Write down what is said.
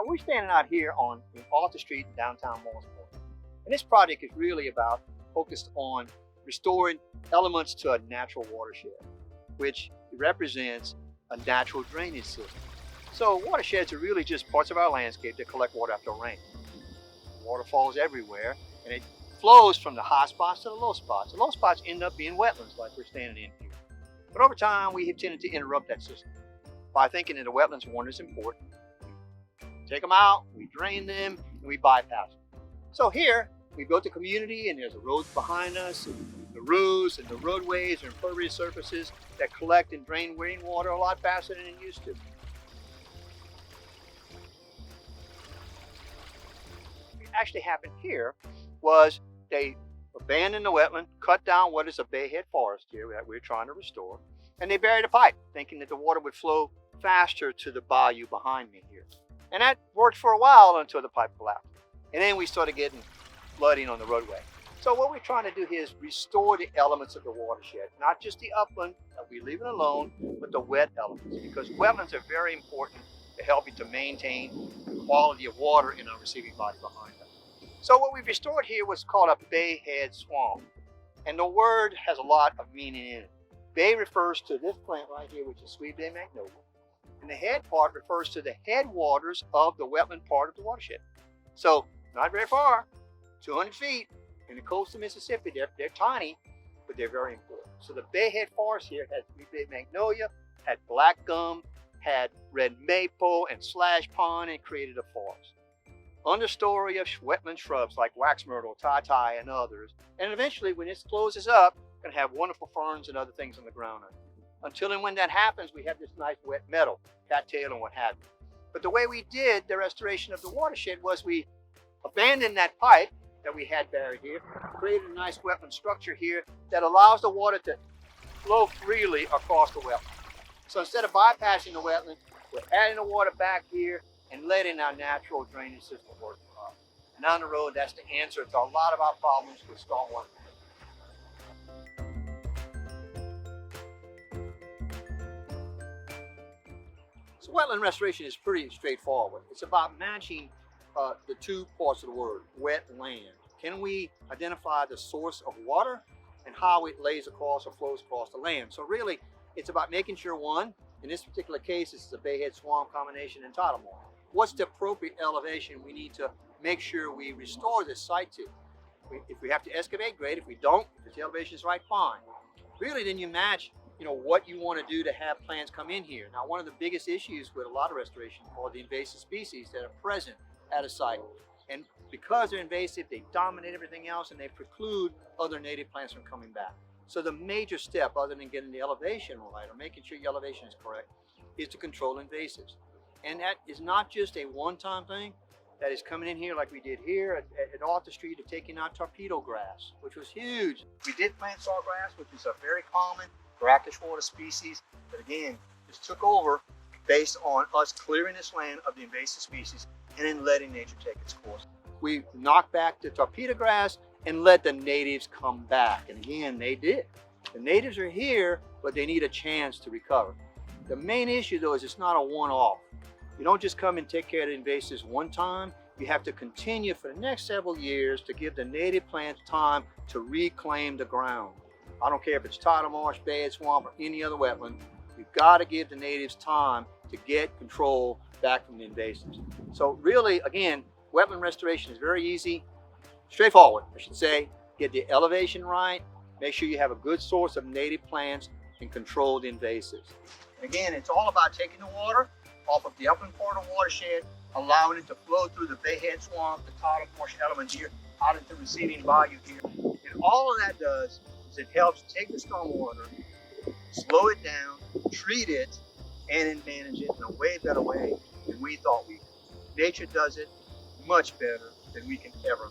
we're standing out here on Arthur Street in downtown Mooresville. And this project is really focused on restoring elements to a natural watershed, which represents a natural drainage system. So watersheds are really just parts of our landscape that collect water after rain. Water falls everywhere, and it flows from the high spots to the low spots. The low spots end up being wetlands like we're standing in here. But over time, we have tended to interrupt that system by thinking that the wetlands one is important. We take them out, we drain them, and we bypass them. So here, we built a community, and there's the roads behind us, and the roofs and the roadways and impervious surfaces that collect and drain rainwater a lot faster than it used to. What actually happened here was they abandoned the wetland, cut down what is a bayhead forest here that we're trying to restore, and they buried a pipe, thinking that the water would flow faster to the bayou behind me here. And that worked for a while until the pipe collapsed. And then we started getting flooding on the roadway. So what we're trying to do here is restore the elements of the watershed, not just the upland that we leave it alone, but the wet elements, because wetlands are very important to helping to maintain the quality of water in our receiving body behind us. So what we've restored here was called a bayhead swamp. And the word has a lot of meaning in it. Bay refers to this plant right here, which is sweet bay magnolia. And the head part refers to the headwaters of the wetland part of the watershed. So not very far, 200 feet in the coast of Mississippi. They're tiny, but they're very important. So the bayhead forest here had sweet bay magnolia, had black gum, had red maple and slash pine, and created a forest. Understory of wetland shrubs like wax myrtle, tie, and others. And eventually, when this closes up, it's going to have wonderful ferns and other things on the ground. Until and when that happens, we have this nice wet meadow, cattail and what have you. But the way we did the restoration of the watershed was we abandoned that pipe that we had buried here, created a nice wetland structure here that allows the water to flow freely across the wetland. So instead of bypassing the wetland, we're adding the water back here and letting our natural drainage system work for us. And down the road, that's the answer to a lot of our problems with stormwater. So wetland restoration is pretty straightforward. It's about matching the two parts of the word, wet land. Can we identify the source of water and how it lays across or flows across the land? So really, it's about making sure, one, in this particular case, this is a bayhead swamp combination entitlement. What's the appropriate elevation we need to make sure we restore this site to? If we have to excavate, great. If we don't, if the elevation is right, fine. Really, then you match what you want to do to have plants come in here. Now, one of the biggest issues with a lot of restoration are the invasive species that are present at a site. And because they're invasive, they dominate everything else and they preclude other native plants from coming back. So the major step, other than getting the elevation right or making sure your elevation is correct, is to control invasives. And that is not just a one-time thing. That is coming in here like we did here at Arthur Street of taking out torpedo grass, which was huge. We did plant sawgrass, which is a very common brackish water species that again just took over based on us clearing this land of the invasive species and then letting nature take its course. We knocked back the torpedo grass and let the natives come back. And again, they did. The natives are here, but they need a chance to recover. The main issue though is it's not a one-off. You don't just come and take care of the invasives one time. You have to continue for the next several years to give the native plants time to reclaim the ground. I don't care if it's tidal marsh, bayhead swamp, or any other wetland. You've got to give the natives time to get control back from the invasives. So really, again, wetland restoration is very easy, straightforward, I should say. Get the elevation right, make sure you have a good source of native plants, and control the invasives. Again, it's all about taking the water off of the upland part of the watershed, allowing it to flow through the bayhead swamp, the tidal marsh element here, out into the receiving bayou here. And all of that does is it helps take the stormwater, slow it down, treat it, and then manage it in a way better way than we thought we could. Nature does it much better than we can ever.